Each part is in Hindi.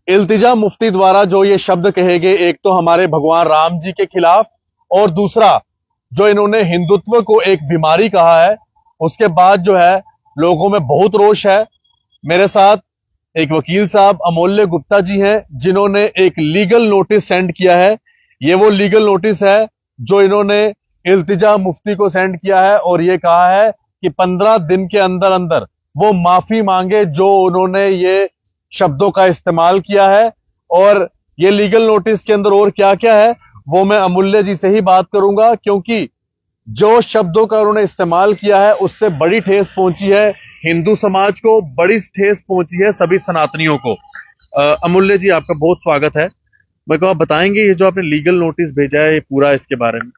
इल्तिजा मुफ्ती द्वारा जो ये शब्द कहे गए, एक तो हमारे भगवान राम जी के खिलाफ और दूसरा जो इन्होंने हिंदुत्व को एक बीमारी कहा है, उसके बाद जो है लोगों में बहुत रोष है। मेरे साथ एक वकील साहब अमूल्य गुप्ता जी हैं, जिन्होंने एक लीगल नोटिस सेंड किया है। ये वो लीगल नोटिस है जो इन्होंने इल्तिजा मुफ्ती को सेंड किया है और ये कहा है कि 15 दिन के अंदर अंदर वो माफी मांगे जो उन्होंने ये शब्दों का इस्तेमाल किया है। और ये लीगल नोटिस के अंदर और क्या क्या है वो मैं अमूल्य जी से ही बात करूंगा, क्योंकि जो शब्दों का उन्होंने इस्तेमाल किया है उससे बड़ी ठेस पहुंची है हिंदू समाज को, बड़ी ठेस पहुंची है सभी सनातनियों को। अमूल्य जी, आपका बहुत स्वागत है। मेरे को आप बताएंगे ये जो आपने लीगल नोटिस भेजा है, ये पूरा इसके बारे में।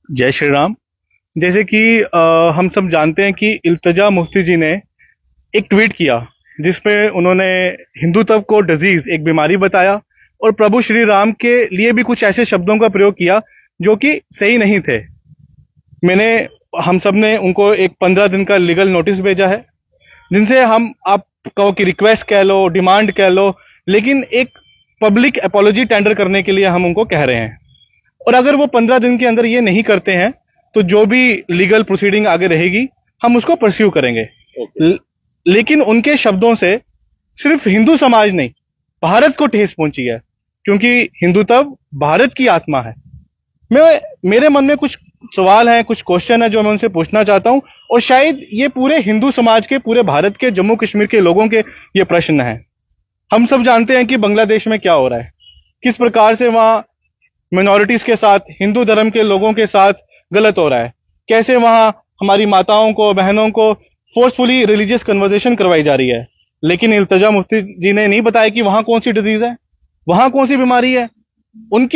जय श्री राम। जैसे कि हम सब जानते हैं कि इल्तिजा मुफ्ती जी ने एक ट्वीट किया जिसमें उन्होंने हिंदुत्व को डिजीज, एक बीमारी बताया और प्रभु श्री राम के लिए भी कुछ ऐसे शब्दों का प्रयोग किया जो कि सही नहीं थे। हम सब ने उनको एक 15 दिन का लीगल नोटिस भेजा है, जिनसे आप कहो कि रिक्वेस्ट कह लो, डिमांड कह लो, लेकिन एक पब्लिक अपॉलॉजी टेंडर करने के लिए हम उनको कह रहे हैं। और अगर वो 15 दिन के अंदर ये नहीं करते हैं तो जो भी लीगल प्रोसीडिंग आगे रहेगी हम उसको परस्यू करेंगे। लेकिन उनके शब्दों से सिर्फ हिंदू समाज नहीं, भारत को ठेस पहुंची है, क्योंकि हिंदुत्व भारत की आत्मा है। मेरे मन में कुछ सवाल हैं, कुछ क्वेश्चन है जो मैं उनसे पूछना चाहता हूं, और शायद ये पूरे हिंदू समाज के, पूरे भारत के, जम्मू कश्मीर के लोगों के ये प्रश्न है। हम सब जानते हैं कि बांग्लादेश में क्या हो रहा है, किस प्रकार से वहां मिनॉरिटीज के साथ, हिंदू धर्म के लोगों के साथ गलत हो रहा है, कैसे वहां हमारी माताओं को, बहनों को फोर्सफुली रिलीजियस कन्वर्सेशन करवाई जा रही है। लेकिन इल्तिजा मुफ्ती जी ने नहीं बताया कि वहां कौन सी डिजीज है, वहां कौन सी बीमारी है,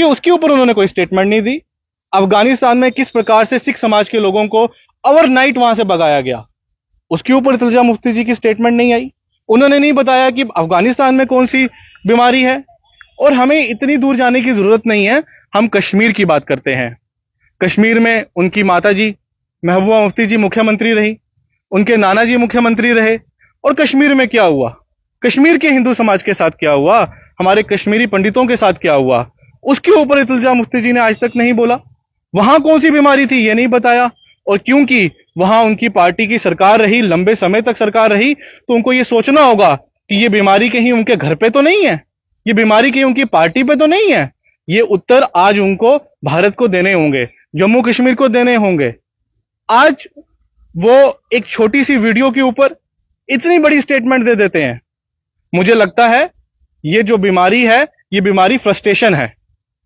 उसके ऊपर उन्होंने कोई स्टेटमेंट नहीं दी। अफगानिस्तान में किस प्रकार से सिख समाज के लोगों को ओवरनाइट वहां से भगाया गया, उसके ऊपर इल्तिजा मुफ्ती जी की स्टेटमेंट नहीं आई। उन्होंने नहीं बताया कि अफगानिस्तान में कौन सी बीमारी है। और हमें इतनी दूर जाने की जरूरत नहीं है, हम कश्मीर की बात करते हैं। कश्मीर में उनकी माता जी महबूबा मुफ्ती जी मुख्यमंत्री रही, उनके नाना जी मुख्यमंत्री रहे। और कश्मीर में क्या हुआ, कश्मीर के हिंदू समाज के साथ क्या हुआ, हमारे कश्मीरी पंडितों के साथ क्या हुआ, उसके ऊपर इल्तिजा मुफ्ती जी ने आज तक नहीं बोला। वहां कौन सी बीमारी थी ये नहीं बताया। और क्योंकि वहां उनकी पार्टी की सरकार रही, लंबे समय तक सरकार रही, तो उनको ये सोचना होगा कि ये बीमारी कहीं उनके घर पे तो नहीं है, ये बीमारी कहीं उनकी पार्टी पे तो नहीं है। ये उत्तर आज उनको भारत को देने होंगे, जम्मू कश्मीर को देने होंगे। आज वो एक छोटी सी वीडियो के ऊपर इतनी बड़ी स्टेटमेंट दे देते हैं। मुझे लगता है ये जो बीमारी है, ये बीमारी फ्रस्ट्रेशन है।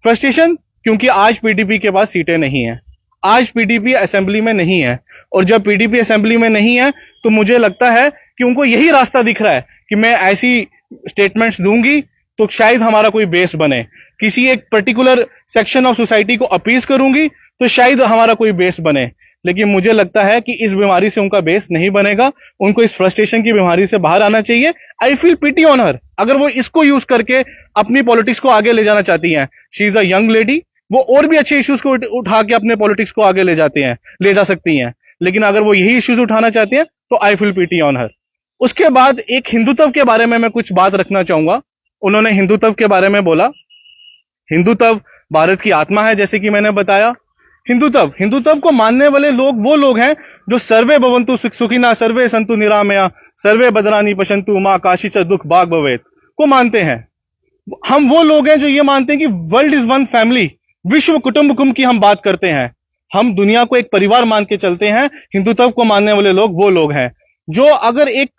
फ्रस्ट्रेशन क्योंकि आज पीडीपी के पास सीटें नहीं है, आज पीडीपी असेंबली में नहीं है। और जब पीडीपी असेंबली में नहीं है तो मुझे लगता है कि उनको यही रास्ता दिख रहा है कि मैं ऐसी स्टेटमेंट्स दूंगी तो शायद हमारा कोई बेस बने, किसी एक पर्टिकुलर सेक्शन ऑफ सोसाइटी को अपीज करूंगी तो शायद हमारा कोई बेस बने। लेकिन मुझे लगता है कि इस बीमारी से उनका बेस नहीं बनेगा, उनको इस फ्रस्ट्रेशन की बीमारी से बाहर आना चाहिए। I feel pity on her, अगर वो इसको यूज करके अपनी पॉलिटिक्स को आगे ले जाना चाहती हैं। She is a young lady, वो और भी अच्छे इश्यूज को उठा के अपने पॉलिटिक्स को आगे ले जा सकती हैं। लेकिन अगर वो यही इश्यूज उठाना चाहती हैं तो I feel pity on her. उसके बाद एक हिंदुत्व के बारे में मैं कुछ बात रखना चाहूंगा। उन्होंने हिंदुत्व के बारे में बोला, हिंदुत्व भारत की आत्मा है, जैसे कि मैंने बताया। हिंदुत्व को मानने वाले लोग वो लोग हैं जो सर्वे भवन्तु सुखिनः, सर्वे सन्तु निरामया, सर्वे भद्राणि पश्यन्तु मां काशीच दुख भाग भवेत् को मानते हैं। हम वो लोग हैं जो ये मानते हैं कि वर्ल्ड इज वन फैमिली, विश्व कुटुंबकम की हम बात करते हैं। हम दुनिया को एक परिवार मान के चलते हैं। हिंदुत्व को मानने वाले लोग वो लोग हैं जो अगर एक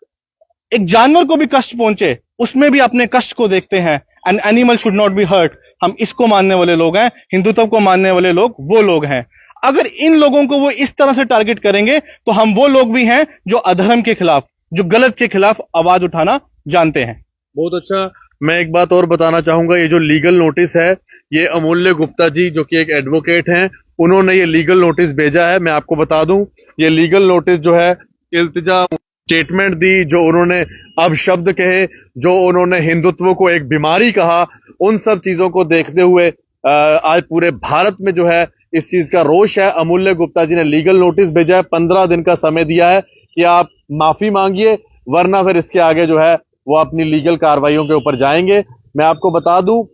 जानवर को भी कष्ट पहुंचे उसमें भी अपने कष्ट को देखते हैं। An animal should not be hurt, हम इसको मानने वाले लोग हैं। हिंदुत्व को मानने वाले लोग वो लोग हैं। अगर इन लोगों को वो इस तरह से टारगेट करेंगे तो हम वो लोग भी हैं जो अधर्म के खिलाफ, जो गलत के खिलाफ आवाज उठाना जानते हैं। बहुत अच्छा। मैं एक बात और बताना चाहूंगा, ये जो लीगल नोटिस है, ये अमूल्य गुप्ता जी जो कि एक एडवोकेट हैं, उन्होंने ये लीगल नोटिस भेजा है। मैं आपको बता दूं, ये लीगल नोटिस जो है इल्तिजा स्टेटमेंट दी, जो उन्होंने अब शब्द कहे, जो उन्होंने हिंदुत्व को एक बीमारी कहा, उन सब चीजों को देखते हुए आज पूरे भारत में जो है इस चीज का रोष है। अमूल्य गुप्ता जी ने लीगल नोटिस भेजा है, 15 दिन का समय दिया है कि आप माफी मांगिए, वरना फिर इसके आगे जो है वो अपनी लीगल कार्रवाइयों के ऊपर जाएंगे। मैं आपको बता दूं,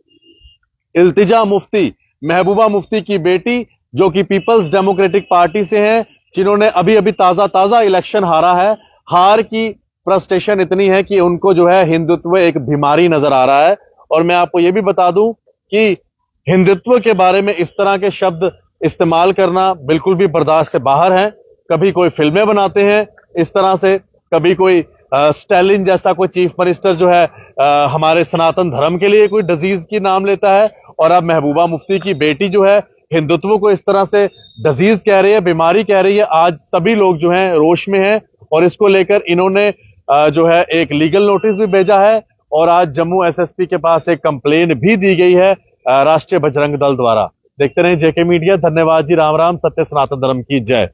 इल्तिजा मुफ्ती, महबूबा मुफ्ती की बेटी, जो कि पीपल्स डेमोक्रेटिक पार्टी से हैं, जिन्होंने अभी अभी ताजा इलेक्शन हारा है। हार की फ्रस्ट्रेशन इतनी है कि उनको जो है हिंदुत्व एक बीमारी नजर आ रहा है। और मैं आपको यह भी बता दूं कि हिंदुत्व के बारे में इस तरह के शब्द इस्तेमाल करना बिल्कुल भी बर्दाश्त से बाहर है। कभी कोई फिल्में बनाते हैं इस तरह से, कभी कोई स्टालिन जैसा कोई चीफ मिनिस्टर जो है हमारे सनातन धर्म के लिए कोई डिजीज की नाम लेता है, और अब महबूबा मुफ्ती की बेटी जो है हिंदुत्व को इस तरह से डिजीज कह रही है, बीमारी कह रही है। आज सभी लोग जो हैं रोष में हैं, और इसको लेकर इन्होंने जो है एक लीगल नोटिस भी भेजा है, और आज जम्मू एसएसपी के पास एक कंप्लेन भी दी गई है राष्ट्रीय बजरंग दल द्वारा। देखते रहें जेके मीडिया। धन्यवाद जी। राम राम। सत्य सनातन धर्म की जय।